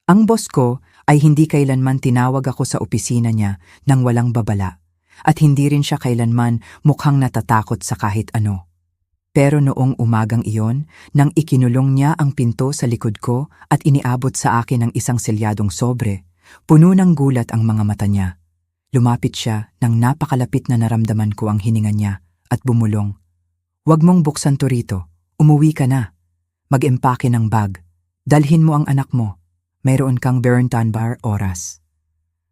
Ang boss ko ay hindi kailanman tinawag ako sa opisina niya nang walang babala, at hindi rin siya kailanman mukhang natatakot sa kahit ano. Pero noong umagang iyon, nang ikinulong niya ang pinto sa likod ko at iniabot sa akin ang isang selyadong sobre, puno ng gulat ang mga mata niya. Lumapit siya nang napakalapit na naramdaman ko ang hininga niya at bumulong. "Huwag mong buksan to rito. Umuwi ka na. Mag-empake ng bag. Dalhin mo ang anak mo. Mayroon kang Berntan Bar oras."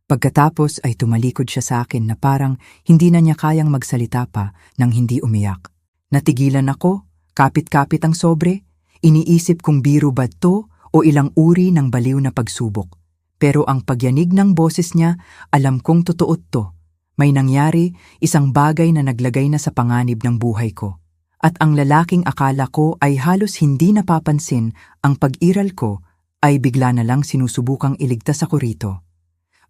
Pagkatapos ay tumalikod siya sa akin na parang hindi na niya kayang magsalita pa nang hindi umiyak. Natigilan ako, kapit-kapit ang sobre. Iniisip kung biro ba to o ilang uri ng baliw na pagsubok. Pero ang pagyanig ng boses niya, alam kong totoo to. May nangyari, isang bagay na naglagay na sa panganib ng buhay ko. At ang lalaking akala ko ay halos hindi napapansin ang pag-iral ko ay bigla na lang sinusubukang iligtas ako rito.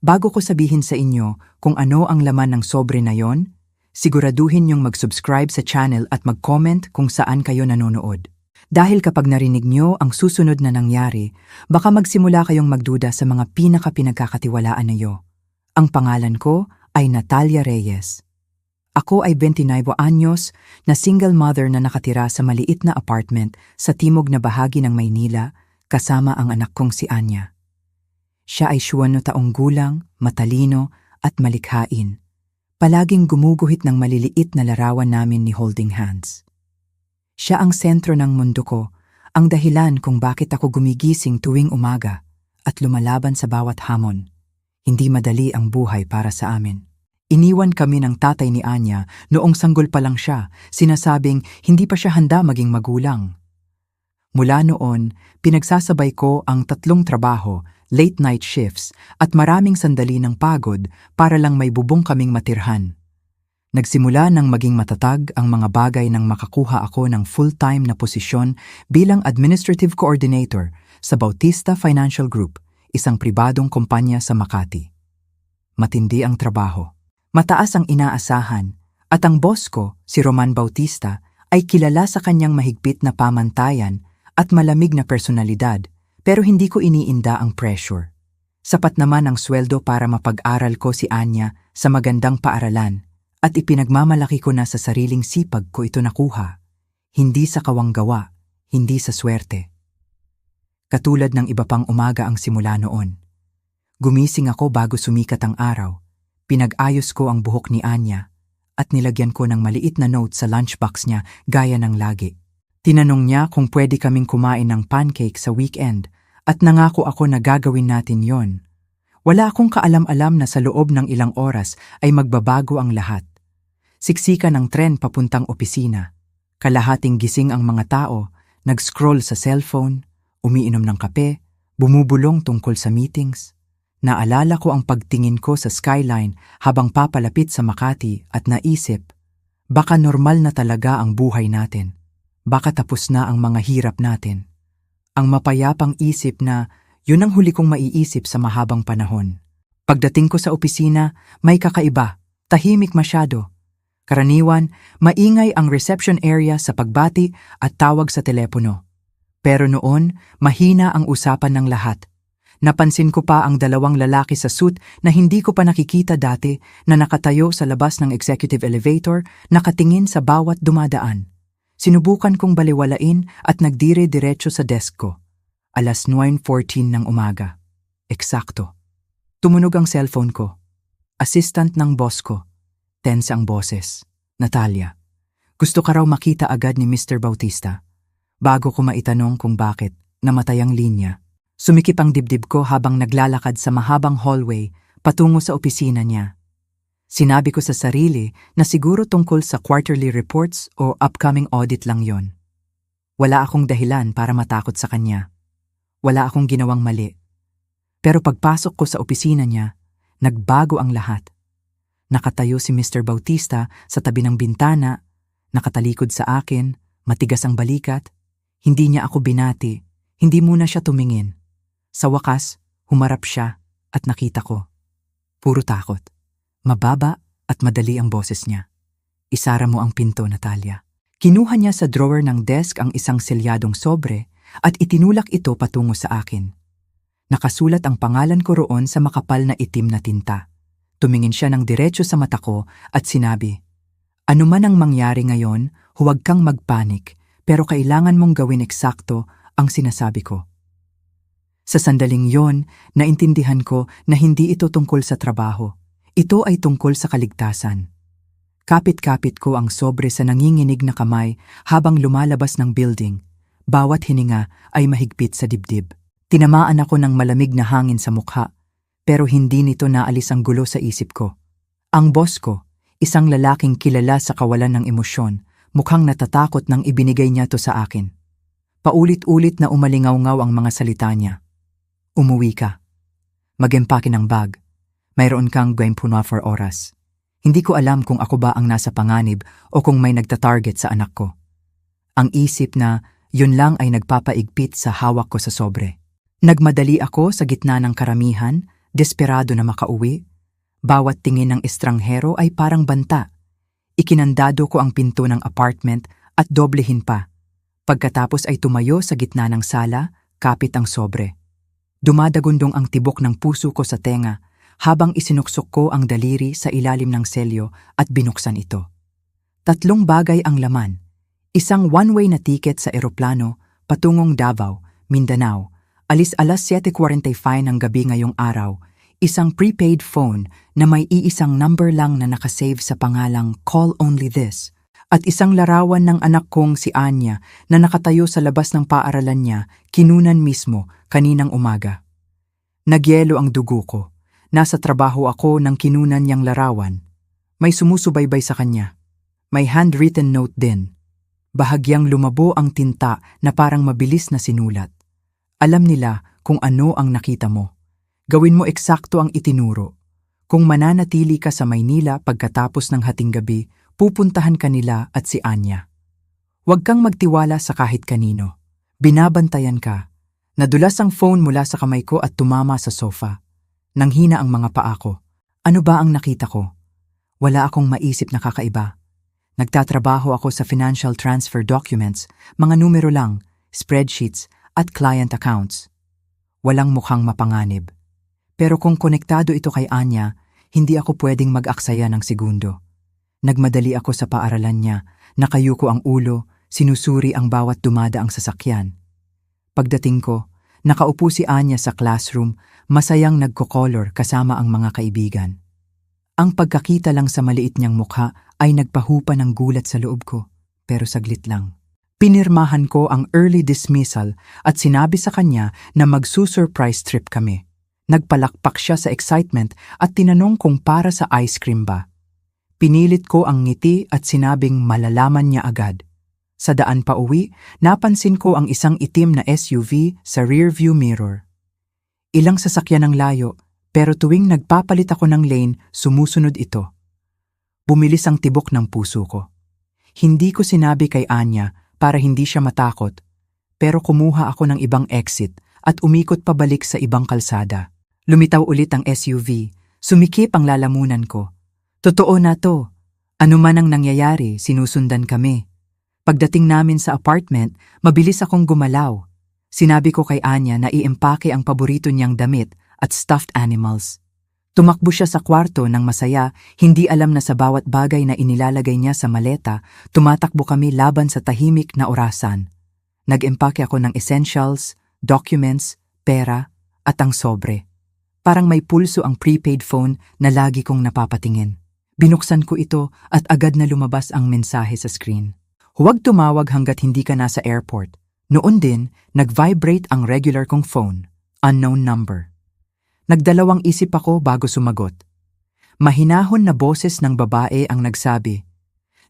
Bago ko sabihin sa inyo kung ano ang laman ng sobre na yon, siguraduhin niyong mag-subscribe sa channel at mag-comment kung saan kayo nanonood. Dahil kapag narinig niyo ang susunod na nangyari, baka magsimula kayong magduda sa mga pinaka-pinagkakatiwalaan niyo. Ang pangalan ko ay Natalia Reyes. Ako ay 29 anyos na single mother na nakatira sa maliit na apartment sa timog na bahagi ng Maynila kasama ang anak kong si Anya. Siya ay 20 taong gulang, matalino at malikhain. Palaging gumuguhit ng maliliit na larawan namin ni holding hands. Siya ang sentro ng mundo ko, ang dahilan kung bakit ako gumigising tuwing umaga at lumalaban sa bawat hamon. Hindi madali ang buhay para sa amin. Iniwan kami ng tatay ni Anya noong sanggol pa lang siya, sinasabing hindi pa siya handa maging magulang. Mula noon, pinagsasabay ko ang 3 trabaho, late night shifts at maraming sandali ng pagod para lang may bubong kaming matirhan. Nagsimula nang maging matatag ang mga bagay nang makakuha ako ng full-time na posisyon bilang Administrative Coordinator sa Bautista Financial Group, isang pribadong kumpanya sa Makati. Matindi ang trabaho. Mataas ang inaasahan at ang boss ko, si Roman Bautista, ay kilala sa kanyang mahigpit na pamantayan at malamig na personalidad, pero hindi ko iniinda ang pressure. Sapat naman ang sweldo para mapag-aral ko si Anya sa magandang paaralan at ipinagmamalaki ko na sa sariling sipag ko ito nakuha, hindi sa kawanggawa, hindi sa swerte. Katulad ng iba pang umaga ang simula noon. Gumising ako bago sumikat ang araw, pinag-ayos ko ang buhok ni Anya at nilagyan ko ng maliit na note sa lunchbox niya gaya ng lagi. Tinanong niya kung pwede kaming kumain ng pancake sa weekend at nangako ako na gagawin natin yon. Wala akong kaalam-alam na sa loob ng ilang oras ay magbabago ang lahat. Siksika ng tren papuntang opisina. Kalahating gising ang mga tao, nag-scroll sa cellphone, umiinom ng kape, bumubulong tungkol sa meetings. Naalala ko ang pagtingin ko sa skyline habang papalapit sa Makati at naisip, baka normal na talaga ang buhay natin. Baka tapos na ang mga hirap natin. Ang mapayapang isip na yun ang huli kong maiisip sa mahabang panahon. Pagdating ko sa opisina, may kakaiba, tahimik masyado. Karaniwan, maingay ang reception area sa pagbati at tawag sa telepono. Pero noon, mahina ang usapan ng lahat. Napansin ko pa ang 2 lalaki sa suit na hindi ko pa nakikita dati na nakatayo sa labas ng executive elevator, nakatingin sa bawat dumadaan. Sinubukan kong baliwalain at nagdire-diretso sa desk ko. 9:14 ng umaga. Eksakto. Tumunog ang cellphone ko. Assistant ng boss ko. Tense ang boses. Natalia, gusto ka raw makita agad ni Mr. Bautista. Bago ko maitanong kung bakit, namatay ang linya. Sumikip ang dibdib ko habang naglalakad sa mahabang hallway patungo sa opisina niya. Sinabi ko sa sarili na siguro tungkol sa quarterly reports o upcoming audit lang yon. Wala akong dahilan para matakot sa kanya. Wala akong ginawang mali. Pero pagpasok ko sa opisina niya, nagbago ang lahat. Nakatayo si Mr. Bautista sa tabi ng bintana, nakatalikod sa akin, matigas ang balikat. Hindi niya ako binati, hindi muna siya tumingin. Sa wakas, humarap siya at nakita ko. Puro takot. Mababa at madali ang boses niya. Isara mo ang pinto, Natalia. Kinuha niya sa drawer ng desk ang isang selyadong sobre at itinulak ito patungo sa akin. Nakasulat ang pangalan ko roon sa makapal na itim na tinta. Tumingin siya ng diretso sa mata ko at sinabi, "Ano man ang mangyari ngayon, huwag kang magpanik, pero kailangan mong gawin eksakto ang sinasabi ko." Sa sandaling yon, naintindihan ko na hindi ito tungkol sa trabaho. Ito ay tungkol sa kaligtasan. Kapit-kapit ko ang sobre sa nanginginig na kamay habang lumalabas ng building. Bawat hininga ay mahigpit sa dibdib. Tinamaan ako ng malamig na hangin sa mukha, pero hindi nito naalis ang gulo sa isip ko. Ang boss ko, isang lalaking kilala sa kawalan ng emosyon, mukhang natatakot nang ibinigay niya to sa akin. Paulit-ulit na umalingaw-ngaw ang mga salita niya. "Umuwi ka. Mag-empake ng bag. Mayroon kang gwempunwa for oras." Hindi ko alam kung ako ba ang nasa panganib o kung may nagtatarget sa anak ko. Ang isip na yun lang ay nagpapaigpit sa hawak ko sa sobre. Nagmadali ako sa gitna ng karamihan, desperado na makauwi. Bawat tingin ng estranghero ay parang banta. Ikinandado ko ang pinto ng apartment at doblehin pa. Pagkatapos ay tumayo sa gitna ng sala, kapit ang sobre. Dumadagundong ang tibok ng puso ko sa tenga habang isinuksok ko ang daliri sa ilalim ng selyo at binuksan ito. 3 bagay ang laman. Isang one-way na tiket sa eroplano patungong Davao, Mindanao, alis alas 7:45 ng gabi ngayong araw. Isang prepaid phone na may iisang number lang na nakasave sa pangalang "Call Only This", at isang larawan ng anak kong si Anya na nakatayo sa labas ng paaralan niya kinunan mismo kaninang umaga. Nagyelo ang dugo ko. Nasa trabaho ako nang kinunan niyang larawan. May sumusubaybay sa kanya. May handwritten note din. Bahagyang lumabo ang tinta na parang mabilis na sinulat. "Alam nila kung ano ang nakita mo. Gawin mo eksakto ang itinuro. Kung mananatili ka sa Maynila pagkatapos ng hating gabi, pupuntahan ka nila at si Anya. Huwag kang magtiwala sa kahit kanino. Binabantayan ka." Nadulas ang phone mula sa kamay ko at tumama sa sofa. Nanghina ang mga paa ko. Ano ba ang nakita ko? Wala akong maisip na kakaiba. Nagtatrabaho ako sa financial transfer documents, mga numero lang, spreadsheets at client accounts. Walang mukhang mapanganib. Pero kung konektado ito kay Anya, hindi ako pwedeng mag-aksaya ng segundo. Nagmadali ako sa paaralan niya, nakayuko ang ulo, sinusuri ang bawat dumadaang sasakyan. Pagdating ko, nakaupo si Anya sa classroom, masayang nagko-color kasama ang mga kaibigan. Ang pagkakita lang sa maliit niyang mukha ay nagpahupa ng gulat sa loob ko, pero saglit lang. Pinirmahan ko ang early dismissal at sinabi sa kanya na magsusurprise trip kami. Nagpalakpak siya sa excitement at tinanong kung para sa ice cream ba. Pinilit ko ang ngiti at sinabing malalaman niya agad. Sa daan pa uwi, napansin ko ang isang itim na SUV sa rearview mirror. Ilang sasakyan ang layo, pero tuwing nagpapalit ako ng lane, sumusunod ito. Bumilis ang tibok ng puso ko. Hindi ko sinabi kay Anya para hindi siya matakot, pero kumuha ako ng ibang exit at umikot pabalik sa ibang kalsada. Lumitaw ulit ang SUV, sumikip ang lalamunan ko. Totoo na to. Ano man ang nangyayari, sinusundan kami. Pagdating namin sa apartment, mabilis akong gumalaw. Sinabi ko kay Anya na iempake ang paborito niyang damit at stuffed animals. Tumakbo siya sa kwarto ng masaya, hindi alam na sa bawat bagay na inilalagay niya sa maleta, tumatakbo kami laban sa tahimik na orasan. Nag-empake ako ng essentials, documents, pera, at ang sobre. Parang may pulso ang prepaid phone na lagi kong napapatingin. Binuksan ko ito at agad na lumabas ang mensahe sa screen. Huwag tumawag hanggat hindi ka nasa airport. Noon din, nag-vibrate ang regular kong phone. Unknown number. Nagdalawang isip ako bago sumagot. Mahinahon na boses ng babae ang nagsabi,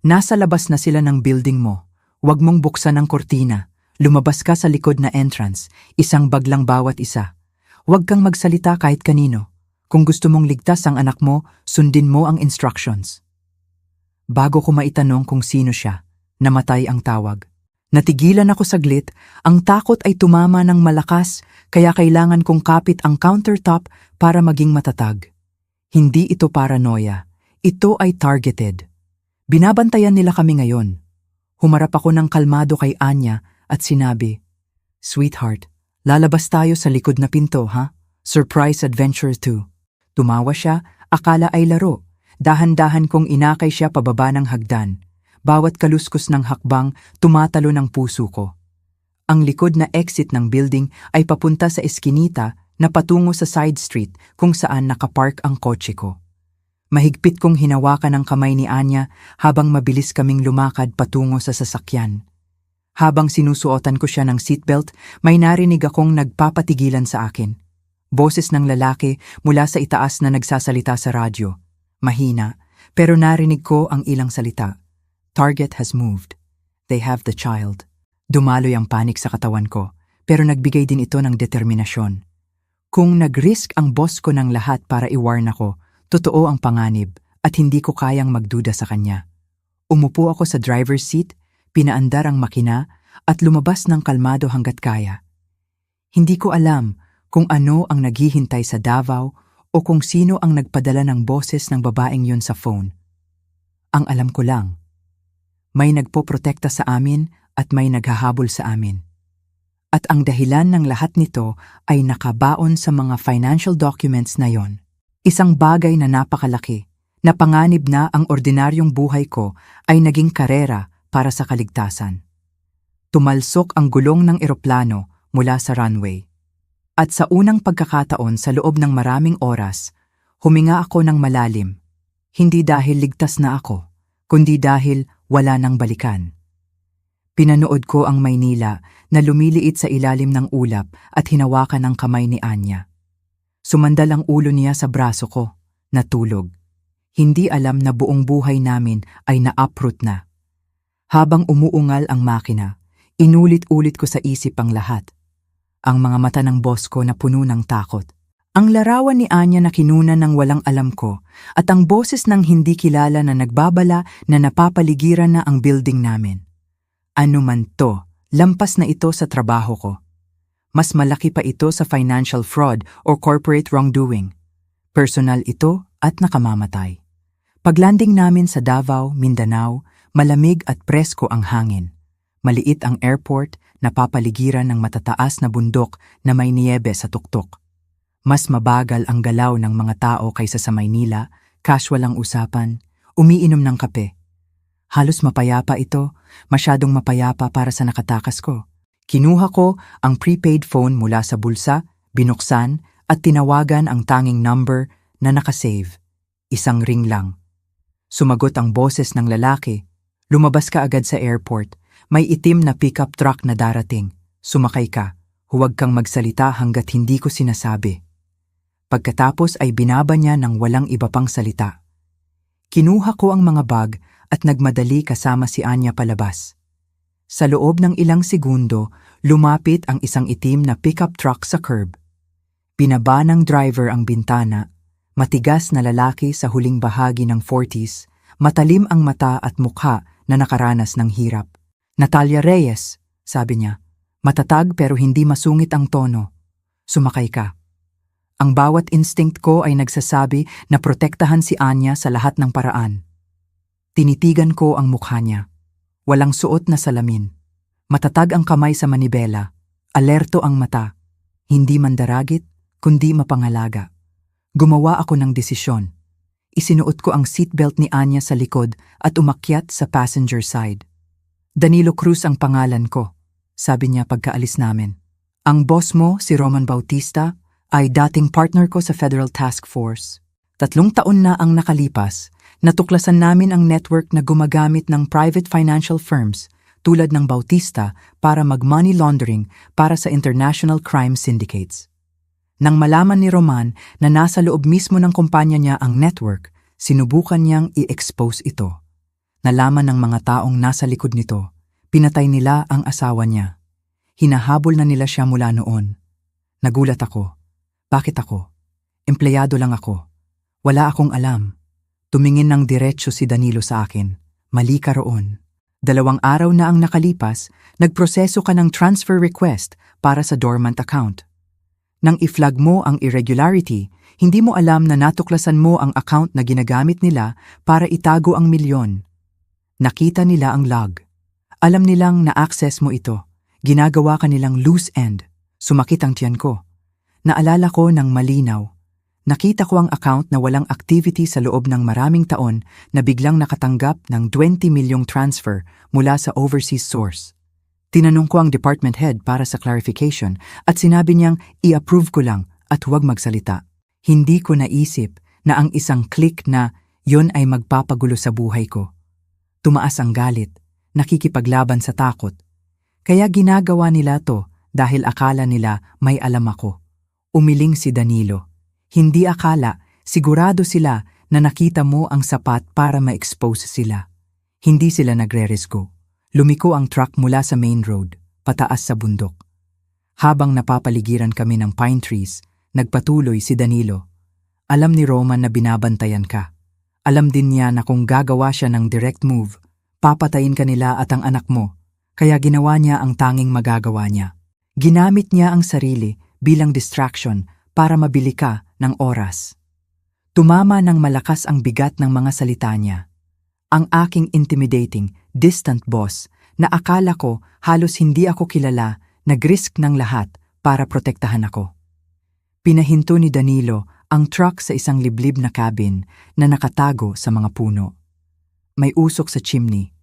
"Nasa labas na sila ng building mo. Huwag mong buksan ang kortina. Lumabas ka sa likod na entrance. Isang bag lang bawat isa. Huwag kang magsalita kahit kanino. Kung gusto mong ligtas ang anak mo, sundin mo ang instructions." Bago ko maitanong kung sino siya, namatay ang tawag. Natigilan ako saglit, ang takot ay tumama ng malakas, kaya kailangan kong kapit ang countertop para maging matatag. Hindi ito paranoia, ito ay targeted. Binabantayan nila kami ngayon. Humarap ako ng kalmado kay Anya at sinabi, "Sweetheart, Lalabas tayo sa likod na pinto, ha? Surprise Adventure 2. Tumawa siya, akala ay laro. Dahan-dahan kong inakay siya pababa ng hagdan. Bawat kaluskos ng hakbang, tumatalo ng puso ko. Ang likod na exit ng building ay papunta sa eskinita na patungo sa side street kung saan nakapark ang kotse ko. Mahigpit kong hinawakan ang kamay ni Anya habang mabilis kaming lumakad patungo sa sasakyan. Habang sinusuotan ko siya ng seatbelt, may narinig akong nagpapatigilan sa akin. Boses ng lalaki mula sa itaas na nagsasalita sa radyo. Mahina, pero narinig ko ang ilang salita. Target has moved. They have the child. Dumaloy ang panik sa katawan ko, pero nagbigay din ito ng determinasyon. Kung nag-risk ang boss ko ng lahat para i-warn ako, totoo ang panganib at hindi ko kayang magduda sa kanya. Umupo ako sa driver's seat, pinaandar ang makina at lumabas ng kalmado hanggat kaya. Hindi ko alam kung ano ang naghihintay sa Davao o kung sino ang nagpadala ng boses ng babaeng yon sa phone. Ang alam ko lang, may nagpoprotekta sa amin at may naghahabol sa amin. At ang dahilan ng lahat nito ay nakabaon sa mga financial documents na yon. Isang bagay na napakalaki, na panganib na ang ordinaryong buhay ko ay naging karera para sa kaligtasan. Tumalsok ang gulong ng eroplano mula sa runway. At sa unang pagkakataon sa loob ng maraming oras, huminga ako ng malalim. Hindi dahil ligtas na ako, kundi dahil wala nang balikan. Pinanood ko ang Maynila na lumiliit sa ilalim ng ulap at hinawakan ang kamay ni Anya. Sumandal ang ulo niya sa braso ko, natulog. Hindi alam na buong buhay namin ay na-uproot na. Habang umuungal ang makina, inulit-ulit ko sa isip ang lahat. Ang mga mata ng boss ko na puno ng takot. Ang larawan ni Anya na kinunan ng walang alam ko at ang boses ng hindi kilala na nagbabala na napapaligiran na ang building namin. Ano man to, lampas na ito sa trabaho ko. Mas malaki pa ito sa financial fraud or corporate wrongdoing. Personal ito at nakamamatay. Paglanding namin sa Davao, Mindanao, malamig at presko ang hangin. Maliit ang airport, napapaligiran ng matataas na bundok na may niyebe sa tuktok. Mas mabagal ang galaw ng mga tao kaysa sa Maynila, casual ang usapan, umiinom ng kape. Halos mapayapa ito, masyadong mapayapa para sa nakatakas ko. Kinuha ko ang prepaid phone mula sa bulsa, binuksan at tinawagan ang tanging number na nakasave. Isang ring lang. Sumagot ang boses ng lalaki. Lumabas ka agad sa airport. May itim na pickup truck na darating. Sumakay ka. Huwag kang magsalita hanggat hindi ko sinasabi. Pagkatapos ay binaba niya ng walang iba pang salita. Kinuha ko ang mga bag at nagmadali kasama si Anya palabas. Sa loob ng ilang segundo, lumapit ang isang itim na pickup truck sa curb. Binaba ng driver ang bintana, matigas na lalaki sa huling bahagi ng 40s, matalim ang mata at mukha na nakaranas ng hirap. Natalia Reyes, sabi niya. Matatag pero hindi masungit ang tono. Sumakay ka. Ang bawat instinct ko ay nagsasabi na protektahan si Anya sa lahat ng paraan. Tinitigan ko ang mukha niya. Walang suot na salamin. Matatag ang kamay sa manibela. Alerto ang mata. Hindi mandaragit, kundi mapangalaga. Gumawa ako ng desisyon. Isinuot ko ang seatbelt ni Anya sa likod at umakyat sa passenger side. Danilo Cruz ang pangalan ko, sabi niya pagkaalis namin. Ang boss mo, si Roman Bautista, ay dating partner ko sa Federal Task Force. 3 taon na ang nakalipas, natuklasan namin ang network na gumagamit ng private financial firms tulad ng Bautista para mag-money laundering para sa international crime syndicates. Nang malaman ni Roman na nasa loob mismo ng kumpanya niya ang network, sinubukan niyang i-expose ito. Nalaman ng mga taong nasa likod nito, pinatay nila ang asawa niya. Hinahabol na nila siya mula noon. Nagulat ako. Bakit ako? Empleyado lang ako. Wala akong alam. Tumingin ng diretso si Danilo sa akin. Mali ka roon. 2 araw na ang nakalipas, nagproseso ka ng transfer request para sa dormant account. Nang i-flag mo ang irregularity, hindi mo alam na natuklasan mo ang account na ginagamit nila para itago ang milyon. Nakita nila ang log. Alam nilang na-access mo ito. Ginagawa ka nilang loose end. Sumakit ang tiyan ko. Naalala ko ng malinaw. Nakita ko ang account na walang activity sa loob ng maraming taon na biglang nakatanggap ng 20 milyong transfer mula sa overseas source. Tinanong ko ang department head para sa clarification at sinabi niyang i-approve ko lang at huwag magsalita. Hindi ko naisip na ang isang click na yon ay magpapagulo sa buhay ko. Tumaas ang galit, nakikipaglaban sa takot. Kaya ginagawa nila to dahil akala nila may alam ako. Umiling si Danilo. Hindi akala, sigurado sila na nakita mo ang sapat para ma-expose sila. Hindi sila nagre-resgo. Lumiko ang truck mula sa main road, pataas sa bundok. Habang napapaligiran kami ng pine trees, nagpatuloy si Danilo. Alam ni Roman na binabantayan ka. Alam din niya na kung gagawa siya ng direct move, papatayin ka nila at ang anak mo, kaya ginawa niya ang tanging magagawa niya. Ginamit niya ang sarili bilang distraction para mabili ka ng oras. Tumama ng malakas ang bigat ng mga salita niya. Ang aking intimidating, distant boss na akala ko halos hindi ako kilala, nag-risk ng lahat para protektahan ako. Pinahinto ni Danilo ang truck sa isang liblib na cabin na nakatago sa mga puno. May usok sa chimney.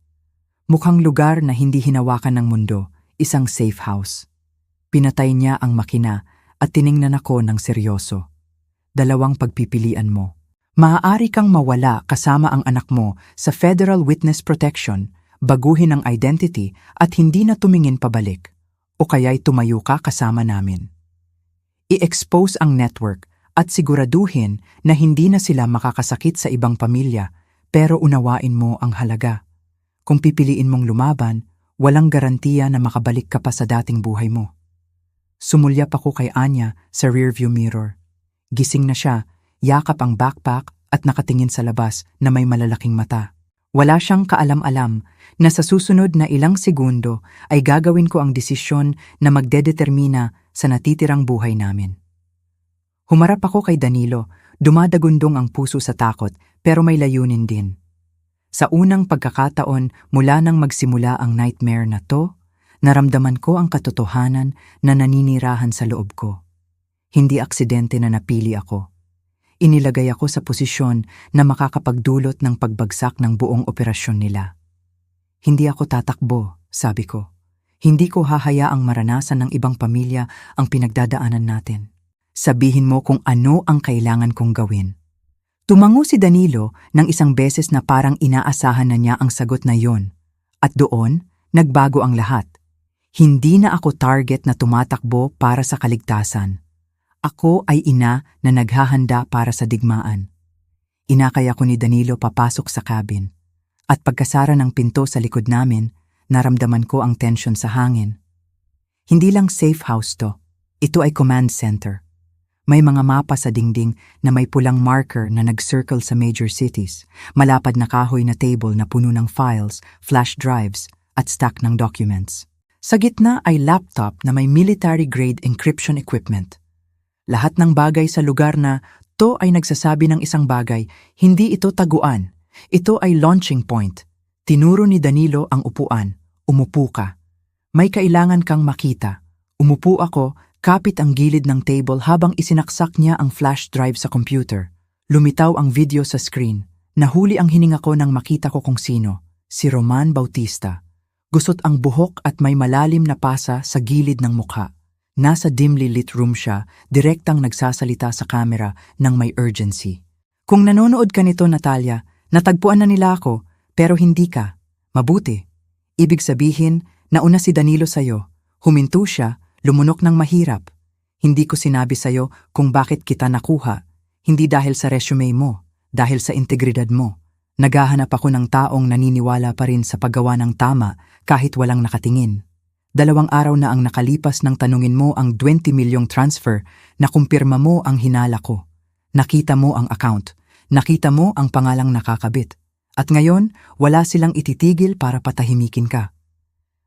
Mukhang lugar na hindi hinawakan ng mundo, isang safe house. Pinatay niya ang makina at tiningnan ako ng seryoso. Dalawang pagpipilian mo. Maaari kang mawala kasama ang anak mo sa Federal Witness Protection, baguhin ang identity at hindi na tumingin pabalik. O kaya'y tumayo ka kasama namin. I-expose ang network at siguraduhin na hindi na sila makakasakit sa ibang pamilya, pero unawain mo ang halaga. Kung pipiliin mong lumaban, walang garantiya na makabalik ka pa sa dating buhay mo. Sumulyap ako kay Anya sa rearview mirror. Gising na siya, yakap ang backpack at nakatingin sa labas na may malalaking mata. Wala siyang kaalam-alam na sa susunod na ilang segundo ay gagawin ko ang desisyon na magdedetermina sa natitirang buhay namin. Humarap ako kay Danilo, dumadagundong ang puso sa takot pero may layunin din. Sa unang pagkakataon mula nang magsimula ang nightmare na to, naramdaman ko ang katotohanan na naninirahan sa loob ko. Hindi aksidente na napili ako. Inilagay ako sa posisyon na makakapagdulot ng pagbagsak ng buong operasyon nila. Hindi ako tatakbo, sabi ko. Hindi ko hahayaang maranasan ng ibang pamilya ang pinagdadaanan natin. Sabihin mo kung ano ang kailangan kong gawin. Tumango si Danilo ng isang beses na parang inaasahan na niya ang sagot na yon. At doon, nagbago ang lahat. Hindi na ako target na tumatakbo para sa kaligtasan. Ako ay ina na naghahanda para sa digmaan. Inakay ako ni Danilo papasok sa cabin. At pagkasara ng pinto sa likod namin, naramdaman ko ang tension sa hangin. Hindi lang safe house to. Ito ay command center. May mga mapa sa dingding na may pulang marker na nag-circle sa major cities, malapad na kahoy na table na puno ng files, flash drives, at stack ng documents. Sa gitna ay laptop na may military-grade encryption equipment. Lahat ng bagay sa lugar na to ay nagsasabi ng isang bagay, hindi ito taguan. Ito ay launching point. Tinuro ni Danilo ang upuan. Umupo ka. May kailangan kang makita. Umupo ako, kapit ang gilid ng table habang isinaksak niya ang flash drive sa computer. Lumitaw ang video sa screen. Nahuli ang hininga ko nang makita ko kung sino. Si Roman Bautista. Gusot ang buhok at may malalim na pasa sa gilid ng mukha. Nasa dimly lit room siya, direktang nagsasalita sa camera ng may urgency. Kung nanonood ka nito, Natalia, natagpuan na nila ako, pero hindi ka. Mabuti. Ibig sabihin, nauna si Danilo sa'yo. Huminto siya, lumunok ng mahirap. Hindi ko sinabi sa'yo kung bakit kita nakuha. Hindi dahil sa resume mo, dahil sa integridad mo. Naghahanap ako ng taong naniniwala pa rin sa paggawa ng tama kahit walang nakatingin. 2 araw na ang nakalipas nang tanungin mo ang 20 milyong transfer na kumpirma mo ang hinala ko. Nakita mo ang account. Nakita mo ang pangalang nakakabit. At ngayon, wala silang ititigil para patahimikin ka.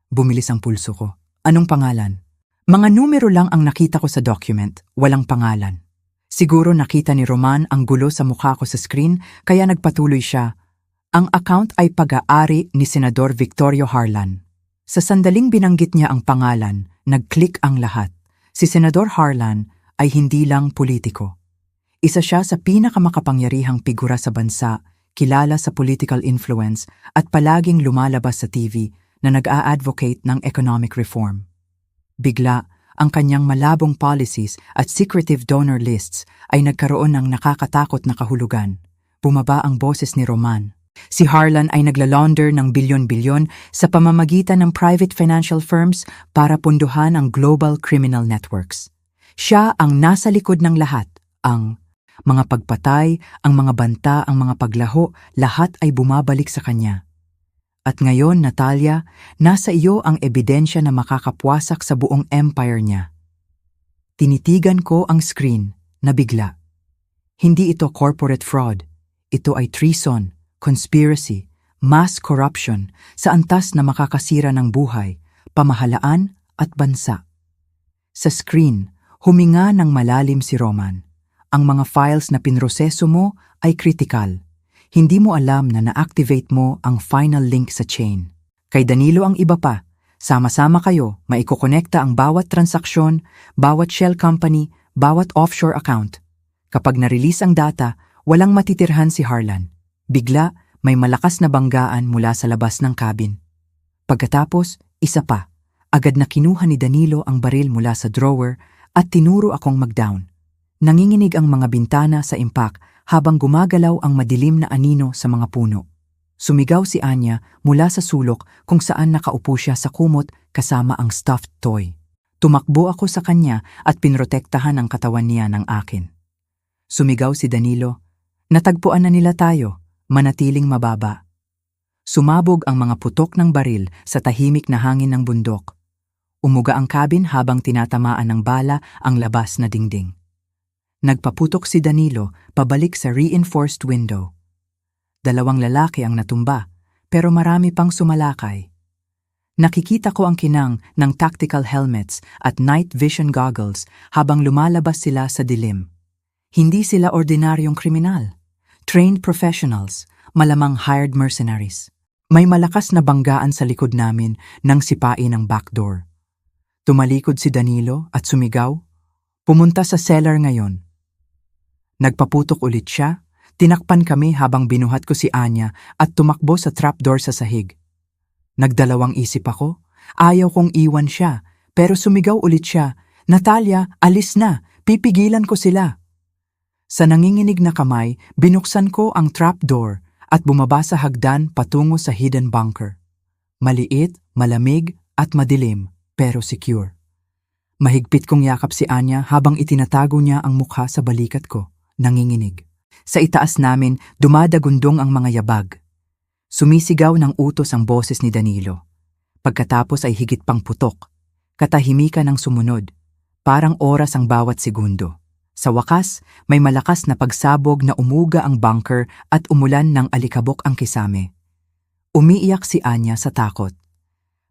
Bumilis ang pulso ko. Anong pangalan? Mga numero lang ang nakita ko sa document, walang pangalan. Siguro nakita ni Roman ang gulo sa mukha ko sa screen kaya nagpatuloy siya. Ang account ay pag-aari ni Senador Victorio Harlan. Sa sandaling binanggit niya ang pangalan, nag-click ang lahat. Si Senador Harlan ay hindi lang politiko. Isa siya sa pinakamakapangyarihang figura sa bansa, kilala sa political influence at palaging lumalabas sa TV na nag-a-advocate ng economic reform. Bigla, ang kanyang malabong policies at secretive donor lists ay nagkaroon ng nakakatakot na kahulugan. Bumaba ang boses ni Roman. Si Harlan ay naglalaunder ng bilyon-bilyon sa pamamagitan ng private financial firms para punduhan ang global criminal networks. Siya ang nasa likod ng lahat, ang mga pagpatay, ang mga banta, ang mga paglaho, lahat ay bumabalik sa kanya. At ngayon, Natalia, nasa iyo ang ebidensya na makakapwasak sa buong empire niya. Tinitigan ko ang screen, nabigla. Hindi ito corporate fraud. Ito ay treason, conspiracy, mass corruption sa antas na makakasira ng buhay, pamahalaan at bansa. Sa screen, huminga ng malalim si Roman. Ang mga files na pinroseso mo ay critical. Hindi mo alam na na-activate mo ang final link sa chain. Kay Danilo ang iba pa. Sama-sama kayo, maikokonekta ang bawat transaksyon, bawat shell company, bawat offshore account. Kapag na-release ang data, walang matitirhan si Harlan. Bigla, may malakas na banggaan mula sa labas ng cabin. Pagkatapos, isa pa. Agad na kinuha ni Danilo ang baril mula sa drawer at tinuro akong mag-down. Nanginginig ang mga bintana sa impact habang gumagalaw ang madilim na anino sa mga puno. Sumigaw si Anya mula sa sulok kung saan nakaupo siya sa kumot kasama ang stuffed toy. Tumakbo ako sa kanya at pinrotektahan ang katawan niya ng akin. Sumigaw si Danilo, natagpuan na nila tayo, manatiling mababa. Sumabog ang mga putok ng baril sa tahimik na hangin ng bundok. Umuga ang cabin habang tinatamaan ng bala ang labas na dingding. Nagpaputok si Danilo pabalik sa reinforced window. 2 lalaki ang natumba, pero marami pang sumalakay. Nakikita ko ang kinang ng tactical helmets at night vision goggles habang lumalabas sila sa dilim. Hindi sila ordinaryong kriminal. Trained professionals, malamang hired mercenaries. May malakas na banggaan sa likod namin nang sipain ang backdoor. Tumalikod si Danilo at sumigaw, pumunta sa cellar ngayon. Nagpaputok ulit siya, tinakpan kami habang binuhat ko si Anya at tumakbo sa trapdoor sa sahig. Nagdalawang isip ako, ayaw kong iwan siya, pero sumigaw ulit siya, Natalia, alis na, pipigilan ko sila. Sa nanginginig na kamay, binuksan ko ang trapdoor at bumaba sa hagdan patungo sa hidden bunker. Maliit, malamig at madilim, pero secure. Mahigpit kong yakap si Anya habang itinatago niya ang mukha sa balikat ko. Nanginginig. Sa itaas namin, dumadagundong ang mga yabag. Sumisigaw ng utos ang boses ni Danilo. Pagkatapos ay higit pang putok. Katahimikan ang sumunod. Parang oras ang bawat segundo. Sa wakas, may malakas na pagsabog na umuga ang bunker at umulan ng alikabok ang kisame. Umiiyak si Anya sa takot.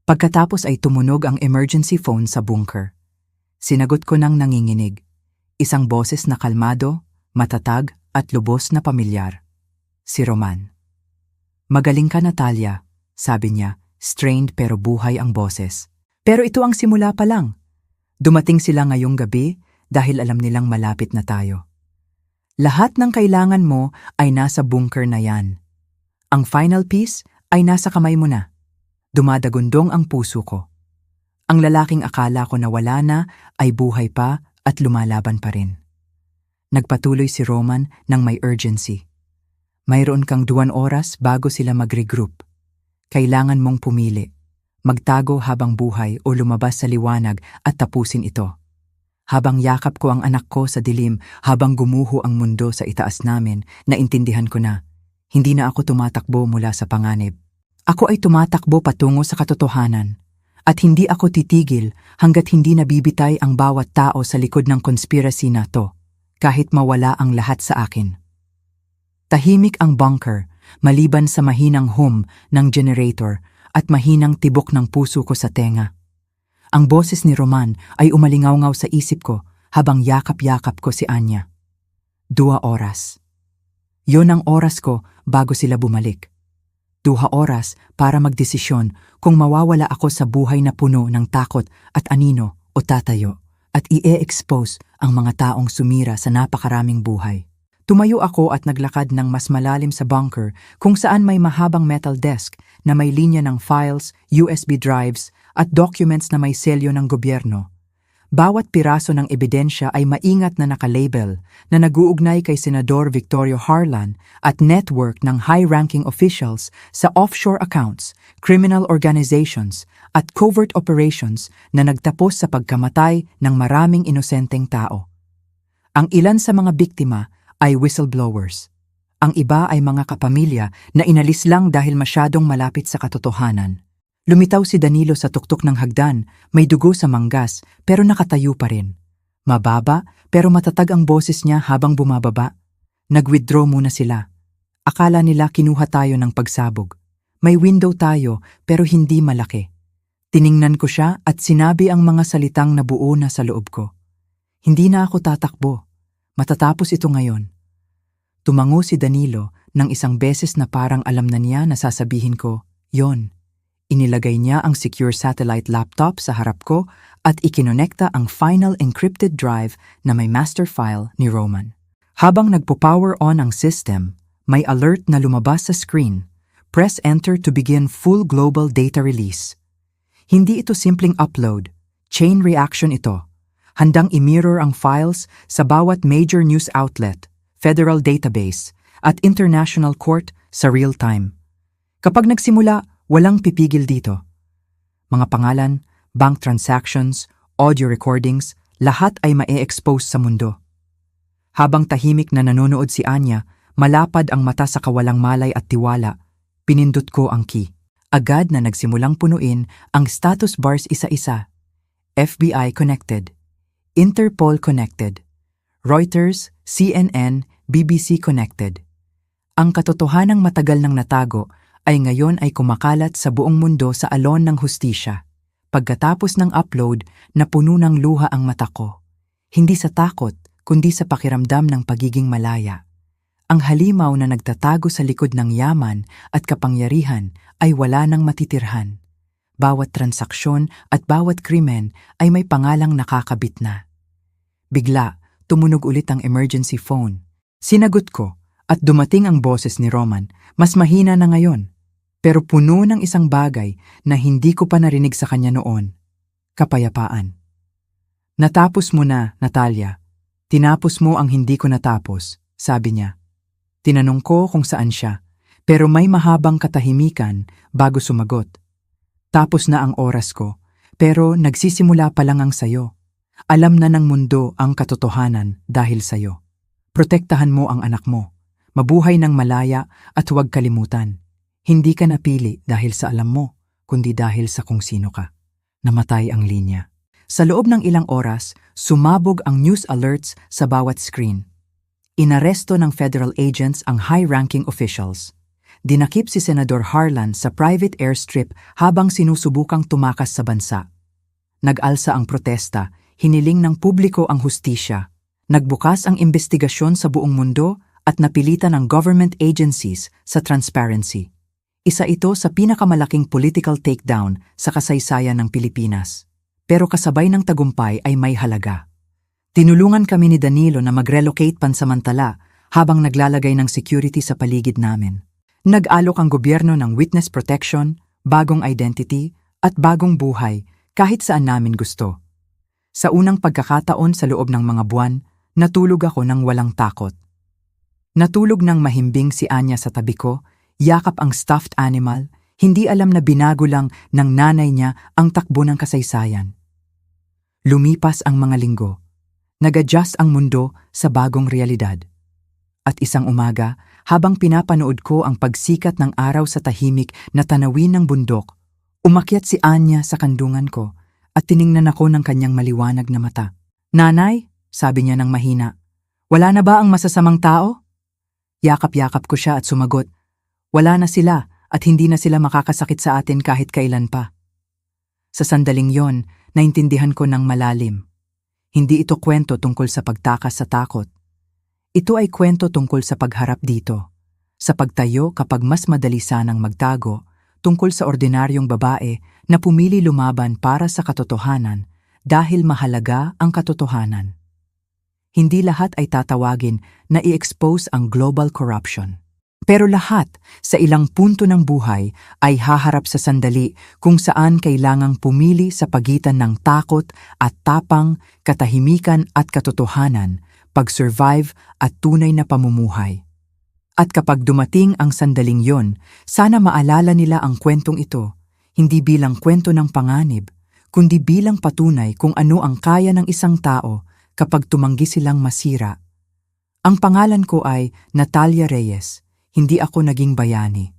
Pagkatapos ay tumunog ang emergency phone sa bunker. Sinagot ko ng nanginginig. Isang boses na kalmado, matatag at lubos na pamilyar. Si Roman. Magaling ka, Natalia, sabi niya, strained pero buhay ang boses. Pero ito ang simula pa lang. Dumating sila ngayong gabi dahil alam nilang malapit na tayo. Lahat ng kailangan mo ay nasa bunker na yan. Ang final piece ay nasa kamay mo na. Dumadagundong ang puso ko. Ang lalaking akala ko na wala na ay buhay pa at lumalaban pa rin. Nagpatuloy si Roman ng may urgency. Mayroon kang 2 oras bago sila mag-regroup. Kailangan mong pumili. Magtago habang buhay o lumabas sa liwanag at tapusin ito. Habang yakap ko ang anak ko sa dilim, habang gumuho ang mundo sa itaas namin, naintindihan ko na, hindi na ako tumatakbo mula sa panganib. Ako ay tumatakbo patungo sa katotohanan. At hindi ako titigil hanggat hindi nabibitay ang bawat tao sa likod ng conspiracy na to. Kahit mawala ang lahat sa akin. Tahimik ang bunker, maliban sa mahinang hum ng generator at mahinang tibok ng puso ko sa tenga. Ang boses ni Roman ay umalingaw-ngaw sa isip ko habang yakap-yakap ko si Anya. 2 oras. Yon ang oras ko bago sila bumalik. 2 oras para magdesisyon kung mawawala ako sa buhay na puno ng takot at anino o tatayo. at i-expose ang mga taong sumira sa napakaraming buhay. Tumayo ako at naglakad ng mas malalim sa bunker kung saan may mahabang metal desk na may linya ng files, USB drives at documents na may selyo ng gobyerno. Bawat piraso ng ebidensya ay maingat na nakalabel na nag-uugnay kay Senador Victorio Harlan at network ng high-ranking officials sa offshore accounts, criminal organizations at covert operations na nagtapos sa pagkamatay ng maraming inosenteng tao. Ang ilan sa mga biktima ay whistleblowers. Ang iba ay mga kapamilya na inalis lang dahil masyadong malapit sa katotohanan. Lumitaw si Danilo sa tuktok ng hagdan, may dugo sa manggas pero nakatayo pa rin. Mababa pero matatag ang boses niya habang bumababa. Nag-withdraw muna sila. Akala nila kinuha tayo ng pagsabog. May window tayo pero hindi malaki. Tiningnan ko siya at sinabi ang mga salitang nabuo na sa loob ko. Hindi na ako tatakbo. Matatapos ito ngayon. Tumango si Danilo ng isang beses na parang alam na niya na sasabihin ko, yon. Inilagay niya ang secure satellite laptop sa harap ko at ikinonekta ang final encrypted drive na may master file ni Roman. Habang nagpo-power on ang system, may alert na lumabas sa screen. Press enter to begin full global data release. Hindi ito simpleng upload, chain reaction ito. Handang i-mirror ang files sa bawat major news outlet, federal database, at international court sa real time. Kapag nagsimula, walang pipigil dito. Mga pangalan, bank transactions, audio recordings, lahat ay ma-expose sa mundo. Habang tahimik na nanonood si Anya, malapad ang mata sa kawalang malay at tiwala, pinindot ko ang key. Agad na nagsimulang punuin ang status bars isa-isa. FBI connected. Interpol connected. Reuters, CNN, BBC connected. Ang katotohanang matagal nang natago ay ngayon ay kumakalat sa buong mundo sa alon ng hustisya. Pagkatapos ng upload, napuno ng luha ang mata ko. Hindi sa takot, kundi sa pakiramdam ng pagiging malaya. Ang halimaw na nagtatago sa likod ng yaman at kapangyarihan ay wala nang matitirhan. Bawat transaksyon at bawat krimen ay may pangalang nakakabit na. Bigla, tumunog ulit ang emergency phone. Sinagot ko at dumating ang boses ni Roman, mas mahina na ngayon. Pero puno ng isang bagay na hindi ko pa narinig sa kanya noon. Kapayapaan. Natapos mo na, Natalia. Tinapos mo ang hindi ko natapos, sabi niya. Tinanong ko kung saan siya, pero may mahabang katahimikan bago sumagot. Tapos na ang oras ko, pero nagsisimula pa lang ang sayo. Alam na ng mundo ang katotohanan dahil sayo. Protektahan mo ang anak mo. Mabuhay ng malaya at huwag kalimutan. Hindi ka napili dahil sa alam mo, kundi dahil sa kung sino ka. Namatay ang linya. Sa loob ng ilang oras, sumabog ang news alerts sa bawat screen. Inaresto ng federal agents ang high-ranking officials. Dinakip si Senador Harlan sa private airstrip habang sinusubukang tumakas sa bansa. Nag-alsa ang protesta, hiniling ng publiko ang hustisya. Nagbukas ang investigasyon sa buong mundo at napilitan ang government agencies sa transparency. Isa ito sa pinakamalaking political takedown sa kasaysayan ng Pilipinas. Pero kasabay ng tagumpay ay may halaga. Tinulungan kami ni Danilo na mag-relocate pansamantala habang naglalagay ng security sa paligid namin. Nag-alok ang gobyerno ng witness protection, bagong identity, at bagong buhay kahit saan namin gusto. Sa unang pagkakataon sa loob ng mga buwan, natulog ako ng walang takot. Natulog ng mahimbing si Anya sa tabi ko, yakap ang stuffed animal, hindi alam na binago lang ng nanay niya ang takbo ng kasaysayan. Lumipas ang mga linggo. Nag-adjust ang mundo sa bagong realidad. At isang umaga, habang pinapanood ko ang pagsikat ng araw sa tahimik na tanawin ng bundok, umakyat si Anya sa kandungan ko at tiningnan ako ng kanyang maliwanag na mata. "Nanay," sabi niya ng mahina, "wala na ba ang masasamang tao?" Yakap-yakap ko siya at sumagot, "Wala na sila at hindi na sila makakasakit sa atin kahit kailan pa." Sa sandaling yon, naintindihan ko ng malalim. Hindi ito kwento tungkol sa pagtakas sa takot. Ito ay kwento tungkol sa pagharap dito. Sa pagtayo kapag mas madali sanang magtago, tungkol sa ordinaryong babae na pumili lumaban para sa katotohanan dahil mahalaga ang katotohanan. Hindi lahat ay tatawagin na i-expose ang global corruption. Pero lahat, sa ilang punto ng buhay, ay haharap sa sandali kung saan kailangang pumili sa pagitan ng takot at tapang, katahimikan at katotohanan, pag-survive at tunay na pamumuhay. At kapag dumating ang sandaling yon, sana maalala nila ang kwentong ito, hindi bilang kwento ng panganib, kundi bilang patunay kung ano ang kaya ng isang tao kapag tumanggi silang masira. Ang pangalan ko ay Natalia Reyes. Hindi ako naging bayani.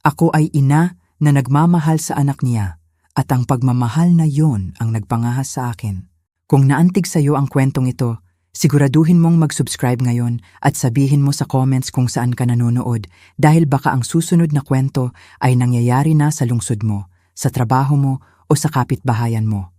Ako ay ina na nagmamahal sa anak niya at ang pagmamahal na yon ang nagpangahas sa akin. Kung naantig sa iyo ang kwentong ito, siguraduhin mong mag-subscribe ngayon at sabihin mo sa comments kung saan ka nanonood dahil baka ang susunod na kwento ay nangyayari na sa lungsod mo, sa trabaho mo o sa kapitbahayan mo.